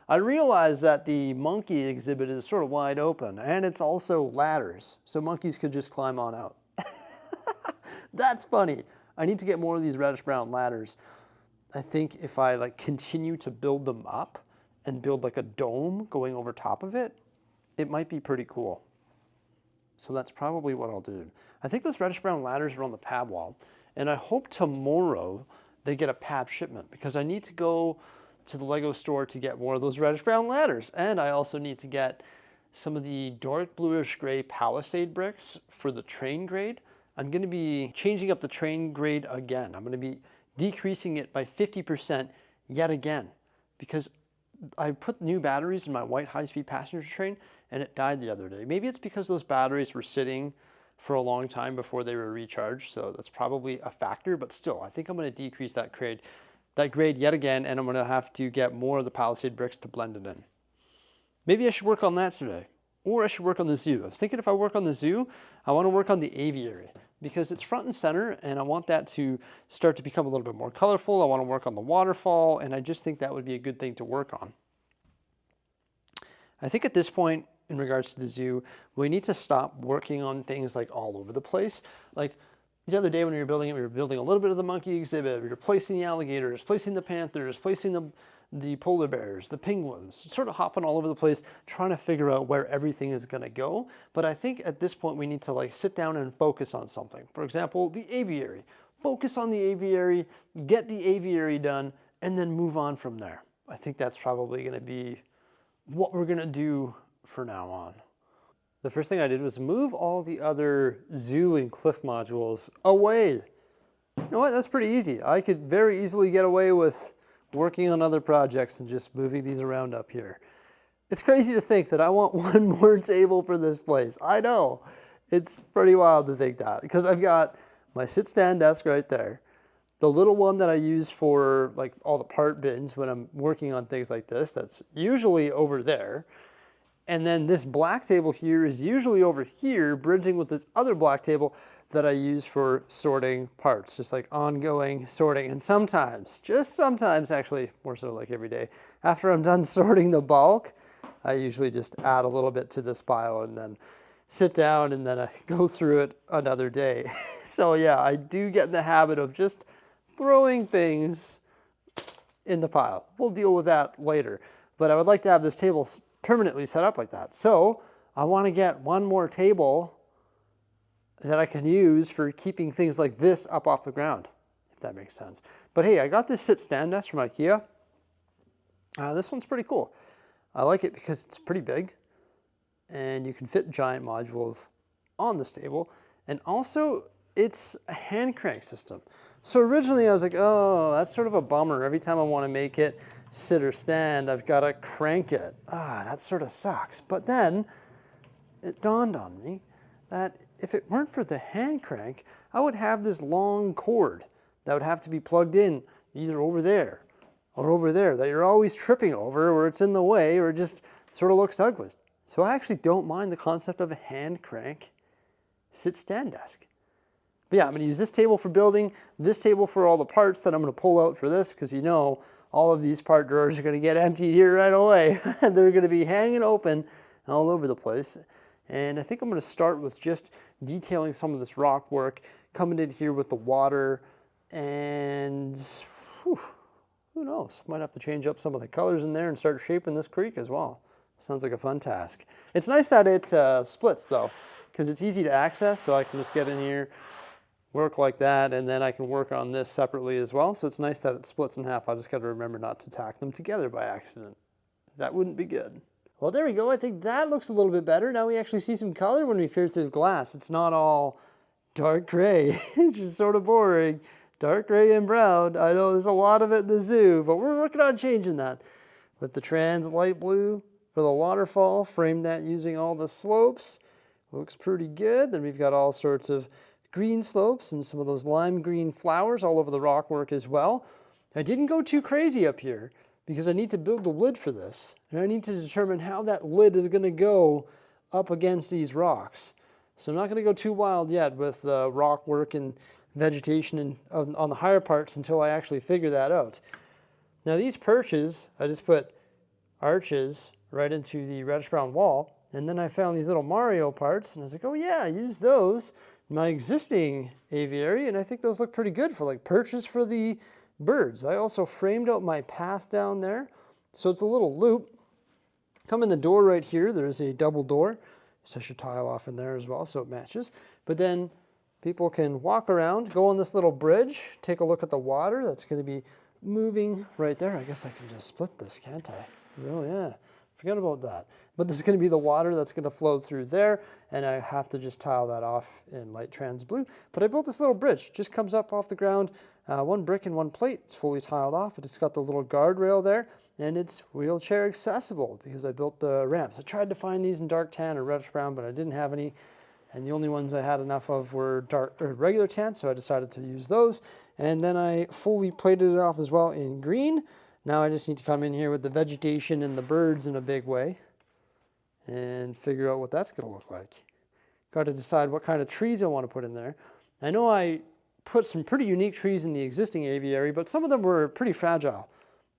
I realized that the monkey exhibit is sort of wide open, and it's also ladders, so monkeys could just climb on out. That's funny. I need to get more of these reddish brown ladders. I think if I like continue to build them up and build like a dome going over top of it, it might be pretty cool. So that's probably what I'll do. I think those reddish brown ladders are on the pad wall, and I hope tomorrow they get a pad shipment because I need to go to the Lego store to get more of those reddish brown ladders. And I also need to get some of the dark bluish gray palisade bricks for the train grade. I'm going to be changing up the train grade again. I'm going to be decreasing it by 50% yet again because I put new batteries in my white high-speed passenger train and it died the other day. Maybe it's because those batteries were sitting for a long time before they were recharged, so that's probably a factor, but still, I think I'm going to decrease that grade yet again, and I'm going to have to get more of the palisade bricks to blend it in. Maybe I should work on that today, or I should work on the zoo. I was thinking if I work on the zoo, I want to work on the aviary because it's front and center, and I want that to start to become a little bit more colorful. I want to work on the waterfall, and I just think that would be a good thing to work on. I think at this point, in regards to the zoo, we need to stop working on things like all over the place. Like the other day when we were building it, we were building a little bit of the monkey exhibit, we were placing the alligators, placing the panthers, placing the polar bears, the penguins, sort of hopping all over the place, trying to figure out where everything is going to go. But I think at this point we need to like sit down and focus on something. For example, the aviary. Focus on the aviary, get the aviary done, and then move on from there. I think that's probably going to be what we're going to do for now on. The first thing I did was move all the other zoo and cliff modules away. You know what, that's pretty easy. I could very easily get away with working on other projects and just moving these around up here. It's crazy to think that I want one more table for this place. I know, it's pretty wild to think that because I've got my sit-stand desk right there, the little one that I use for like all the part bins when I'm working on things like this, that's usually over there. And then this black table here is usually over here, bridging with this other black table that I use for sorting parts, just like ongoing sorting. And sometimes, just sometimes actually, more so like every day, after I'm done sorting the bulk, I usually just add a little bit to this pile and then sit down and then I go through it another day. So yeah, I do get in the habit of just throwing things in the pile. We'll deal with that later. But I would like to have this table permanently set up like that. So I want to get one more table that I can use for keeping things like this up off the ground, if that makes sense. But hey, I got this sit-stand desk from IKEA. This one's pretty cool. I like it because it's pretty big and you can fit giant modules on this table. And also it's a hand crank system. So originally I was like, oh, that's sort of a bummer. Every time I want to make it sit or stand, I've got to crank it. That sort of sucks. But then it dawned on me that if it weren't for the hand crank, I would have this long cord that would have to be plugged in either over there or over there that you're always tripping over or it's in the way or it just sort of looks ugly. So I actually don't mind the concept of a hand crank sit-stand desk. But yeah, I'm going to use this table for building, this table for all the parts that I'm going to pull out for this because you know all of these part drawers are going to get emptied here right away. They're going to be hanging open all over the place. And I think I'm going to start with just detailing some of this rock work, coming in here with the water, and who knows, might have to change up some of the colors in there and start shaping this creek as well. Sounds like a fun task. It's nice that it splits though, because it's easy to access, so I can just get in here, work like that, and then I can work on this separately as well. So it's nice that it splits in half. I just got to remember not to tack them together by accident. That wouldn't be good. Well, there we go. I think that looks a little bit better. Now we actually see some color when we peer through the glass. It's not all dark gray. It's just sort of boring. Dark gray and brown. I know there's a lot of it in the zoo, but we're working on changing that. With the trans light blue for the waterfall, frame that using all the slopes. Looks pretty good. Then we've got all sorts of green slopes and some of those lime green flowers all over the rock work as well. I didn't go too crazy up here because I need to build the lid for this. And I need to determine how that lid is going to go up against these rocks. So I'm not going to go too wild yet with the rock work and vegetation and on the higher parts until I actually figure that out. Now these perches I just put arches right into the reddish brown wall. And then I found these little Mario parts, and I was like, oh yeah, I use those in my existing aviary, and I think those look pretty good for like perches for the birds. I also framed out my path down there, so it's a little loop. Come in the door right here, there's a double door, so I should tile off in there as well so it matches. But then people can walk around, go on this little bridge, take a look at the water that's going to be moving right there. I guess I can just split this, can't I? Oh yeah, forget about that. But this is going to be the water that's going to flow through there, and I have to just tile that off in light trans blue. But I built this little bridge, just comes up off the ground, one brick and one plate. It's fully tiled off. It's got the little guardrail there, and it's wheelchair accessible because I built the ramps. I tried to find these in dark tan or reddish brown, but I didn't have any. And the only ones I had enough of were dark or regular tan, so I decided to use those. And then I fully plated it off as well in green. Now I just need to come in here with the vegetation and the birds in a big way and figure out what that's going to look like. Got to decide what kind of trees I want to put in there. I know I put some pretty unique trees in the existing aviary, but some of them were pretty fragile.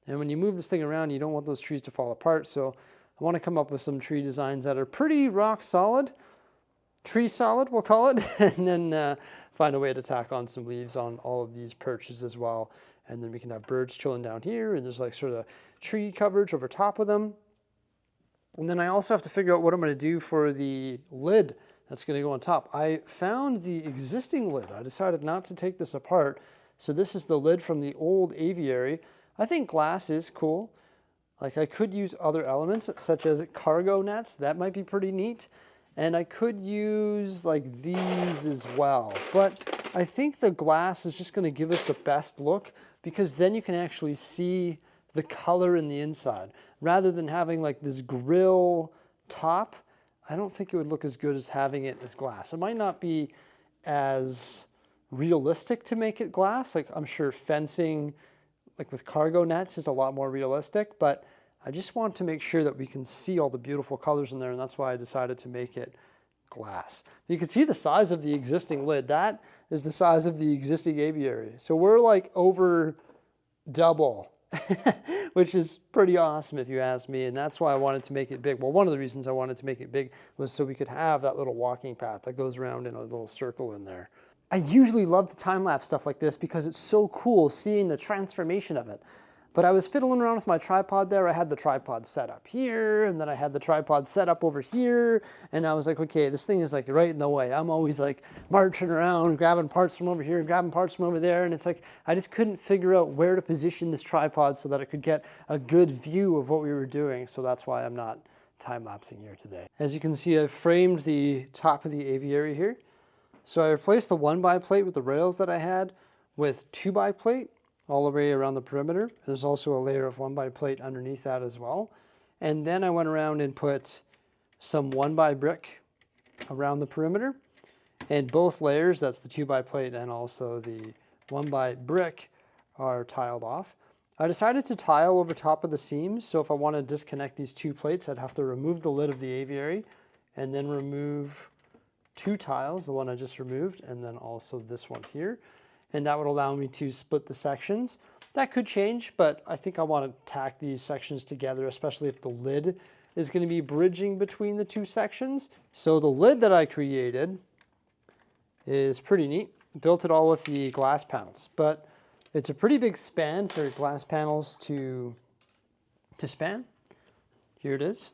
And when you move this thing around, you don't want those trees to fall apart. So I want to come up with some tree designs that are pretty rock solid, tree solid, we'll call it, and then find a way to tack on some leaves on all of these perches as well. And then we can have birds chilling down here, and there's like sort of tree coverage over top of them. And then I also have to figure out what I'm going to do for the lid that's going to go on top. I found the existing lid. I decided not to take this apart. So this is the lid from the old aviary. I think glass is cool. Like I could use other elements such as cargo nets. That might be pretty neat. And I could use like these as well. But I think the glass is just going to give us the best look because then you can actually see the color in the inside. Rather than having like this grill top, I don't think it would look as good as having it as glass. It might not be as realistic to make it glass. Like I'm sure fencing like with cargo nets is a lot more realistic, but I just want to make sure that we can see all the beautiful colors in there, and that's why I decided to make it glass. You can see the size of the existing lid. That is the size of the existing aviary. So we're like over double, which is pretty awesome if you ask me, and that's why I wanted to make it big. Well, one of the reasons I wanted to make it big was so we could have that little walking path that goes around in a little circle in there. I usually love the time-lapse stuff like this because it's so cool seeing the transformation of it. But I was fiddling around with my tripod there. I had the tripod set up here, and then I had the tripod set up over here, and I was like, okay, this thing is like right in the way. I'm always like marching around, grabbing parts from over here, grabbing parts from over there, and it's like I just couldn't figure out where to position this tripod so that I could get a good view of what we were doing. So that's why I'm not time-lapsing here today. As you can see, I've framed the top of the aviary here. So I replaced the 1x plate with the rails that I had with 2x plate all the way around the perimeter. There's also a layer of 1x plate underneath that as well. And then I went around and put some 1x brick around the perimeter. And both layers, that's the 2x plate and also the 1x brick, are tiled off. I decided to tile over top of the seams, so if I want to disconnect these two plates, I'd have to remove the lid of the aviary and then remove two tiles, the one I just removed, and then also this one here. And that would allow me to split the sections. That could change, but I think I want to tack these sections together, especially if the lid is going to be bridging between the two sections. So the lid that I created is pretty neat. Built it all with the glass panels, but it's a pretty big span for glass panels to span. Here it is.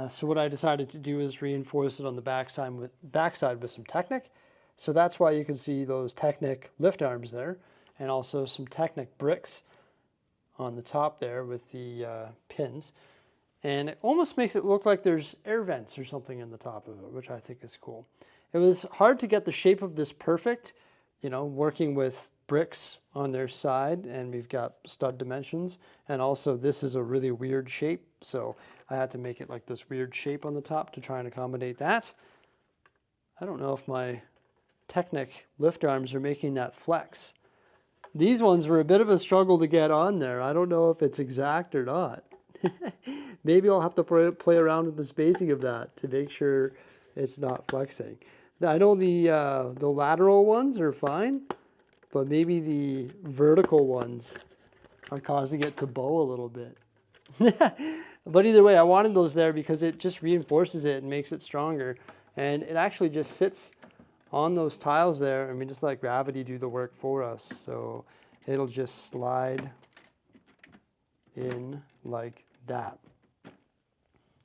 So what I decided to do is reinforce it on the backside with some Technic. So that's why you can see those Technic lift arms there, and also some Technic bricks on the top there with the pins. And it almost makes it look like there's air vents or something in the top of it, which I think is cool. It was hard to get the shape of this perfect, you know, working with bricks on their side, and we've got stud dimensions. And also this is a really weird shape, so I had to make it like this weird shape on the top to try and accommodate that. I don't know if my Technic lift arms are making that flex. These ones were a bit of a struggle to get on there. I don't know if it's exact or not. Maybe I'll have to play around with the spacing of that to make sure it's not flexing. I know the lateral ones are fine, but maybe the vertical ones are causing it to bow a little bit. But either way, I wanted those there because it just reinforces it and makes it stronger. And it actually just sits on those tiles there, and we just let gravity do the work for us. So it'll just slide in like that.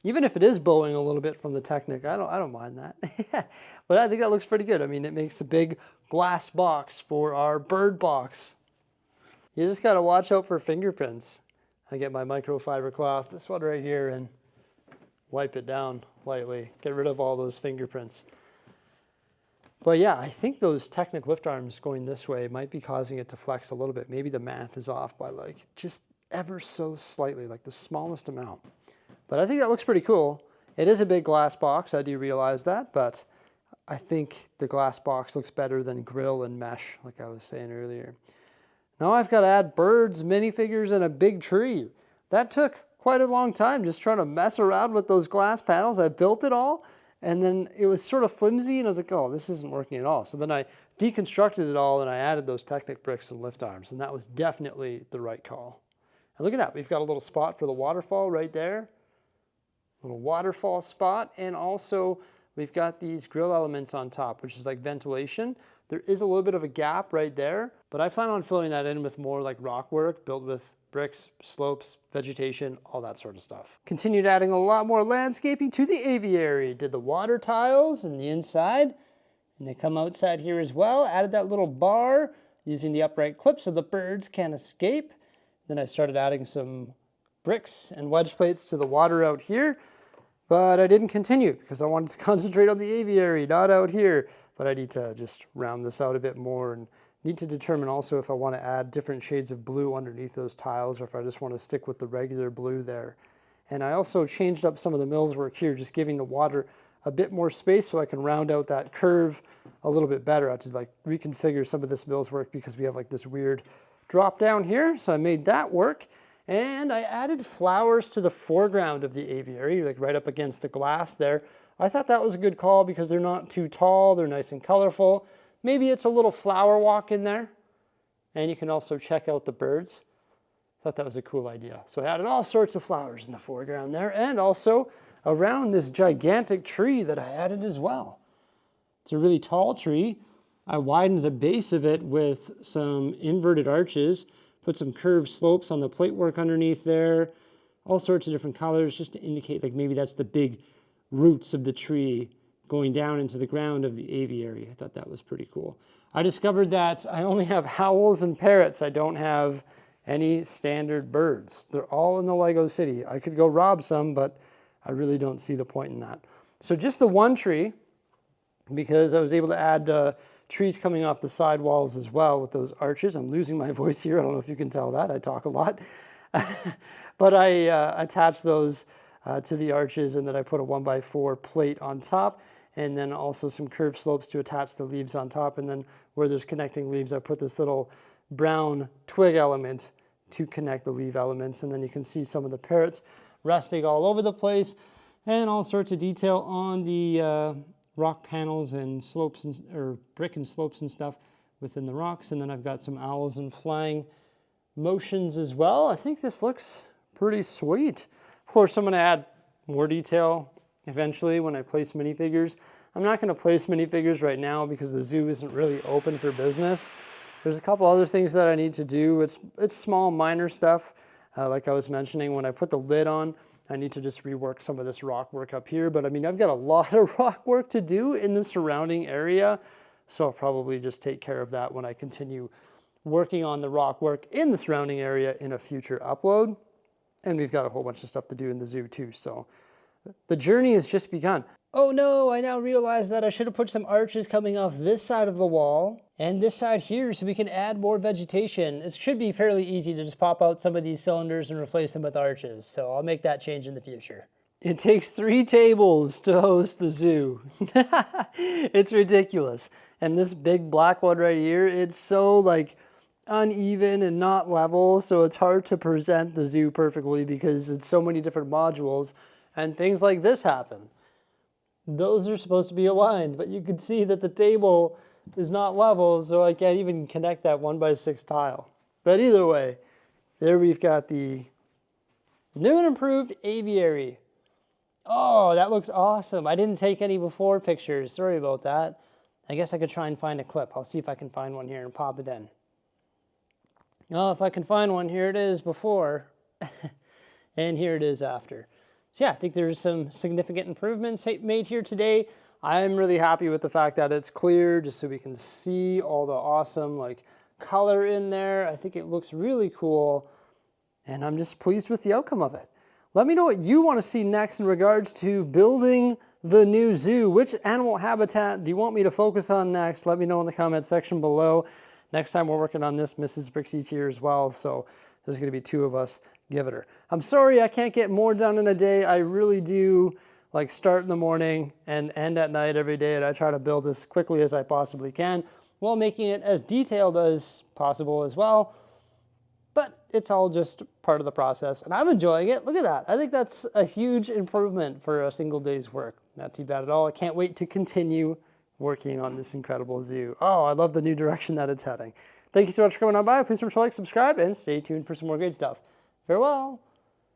Even if it is bowing a little bit from the Technic, I don't mind that. But I think that looks pretty good. I mean, it makes a big glass box for our bird box. You just gotta watch out for fingerprints. I get my microfiber cloth, this one right here, and wipe it down lightly. Get rid of all those fingerprints. But yeah, I think those Technic lift arms going this way might be causing it to flex a little bit. Maybe the math is off by like just ever so slightly, like the smallest amount. But I think that looks pretty cool. It is a big glass box, I do realize that, but I think the glass box looks better than grill and mesh, like I was saying earlier. Now I've got to add birds, minifigures, and a big tree. That took quite a long time just trying to mess around with those glass panels. I built it all, and then it was sort of flimsy, and I was like, oh, this isn't working at all. So then I deconstructed it all, and I added those Technic bricks and lift arms, and that was definitely the right call. And look at that. We've got a little spot for the waterfall right there. Little waterfall spot, and also we've got these grill elements on top, which is like ventilation. There is a little bit of a gap right there, but I plan on filling that in with more like rock work built with bricks, slopes, vegetation, all that sort of stuff. Continued adding a lot more landscaping to the aviary. Did the water tiles in the inside, and they come outside here as well. Added that little bar using the upright clip so the birds can't escape. Then I started adding some bricks and wedge plates to the water out here, but I didn't continue because I wanted to concentrate on the aviary, not out here. But I need to just round this out a bit more and need to determine also if I want to add different shades of blue underneath those tiles or if I just want to stick with the regular blue there. And I also changed up some of the mills work here, just giving the water a bit more space so I can round out that curve a little bit better. I had to like reconfigure some of this mills work because we have like this weird drop down here. So I made that work. And I added flowers to the foreground of the aviary, like right up against the glass there. I thought that was a good call because they're not too tall, they're nice and colorful. Maybe it's a little flower walk in there. And you can also check out the birds. Thought that was a cool idea. So I added all sorts of flowers in the foreground there, and also around this gigantic tree that I added as well. It's a really tall tree. I widened the base of it with some inverted arches, put some curved slopes on the plate work underneath there, all sorts of different colors just to indicate like maybe that's the big roots of the tree going down into the ground of the aviary. I thought that was pretty cool. I discovered that I only have owls and parrots. I don't have any standard birds. They're all in the Lego city. I could go rob some, but I really don't see the point in that. So just the one tree, because I was able to add the trees coming off the side walls as well with those arches. I'm losing my voice here. I don't know if you can tell that. I talk a lot. But I attached those to the arches, and then I put a 1x4 plate on top, and then also some curved slopes to attach the leaves on top. And then where there's connecting leaves, I put this little brown twig element to connect the leaf elements. And then you can see some of the parrots resting all over the place, and all sorts of detail on the rock panels and slopes, or brick and slopes and stuff within the rocks. And then I've got some owls and flying motions as well. I think this looks pretty sweet. Of course, I'm going to add more detail eventually when I place minifigures. I'm not going to place minifigures right now because the zoo isn't really open for business. There's a couple other things that I need to do. It's small, minor stuff. Like I was mentioning, when I put the lid on, I need to just rework some of this rock work up here. But I mean, I've got a lot of rock work to do in the surrounding area. So I'll probably just take care of that when I continue working on the rock work in the surrounding area in a future upload. And we've got a whole bunch of stuff to do in the zoo too. So the journey has just begun. Oh no, I now realize that I should have put some arches coming off this side of the wall and this side here so we can add more vegetation. It should be fairly easy to just pop out some of these cylinders and replace them with arches. So I'll make that change in the future. It takes 3 tables to host the zoo. It's ridiculous. And this big black one right here, it's so like uneven and not level, so it's hard to present the zoo perfectly because it's so many different modules, and things like this happen. Those are supposed to be aligned, but you can see that the table is not level, so I can't even connect that 1x6 tile. But either way, there we've got the New and improved aviary. Oh, that looks awesome. I didn't take any before pictures. Sorry about that. I guess I could try and find a clip. I'll see if I can find one here and pop it in. Well, if I can find one, here it is before, and here it is after. So yeah, I think there's some significant improvements made here today. I'm really happy with the fact that it's clear, just so we can see all the awesome like color in there. I think it looks really cool, and I'm just pleased with the outcome of it. Let me know what you want to see next in regards to building the new zoo. Which animal habitat do you want me to focus on next? Let me know in the comment section below. Next time we're working on this, Mrs. Bricksie's here as well, so there's going to be 2 of us giving her. I'm sorry I can't get more done in a day. I really do like start in the morning and end at night every day, and I try to build as quickly as I possibly can while making it as detailed as possible as well. But it's all just part of the process, and I'm enjoying it. Look at that. I think that's a huge improvement for a single day's work. Not too bad at all. I can't wait to continue working on this incredible zoo. Oh, I love the new direction that it's heading. Thank you so much for coming on by. Please remember to like, subscribe, and stay tuned for some more great stuff. Farewell.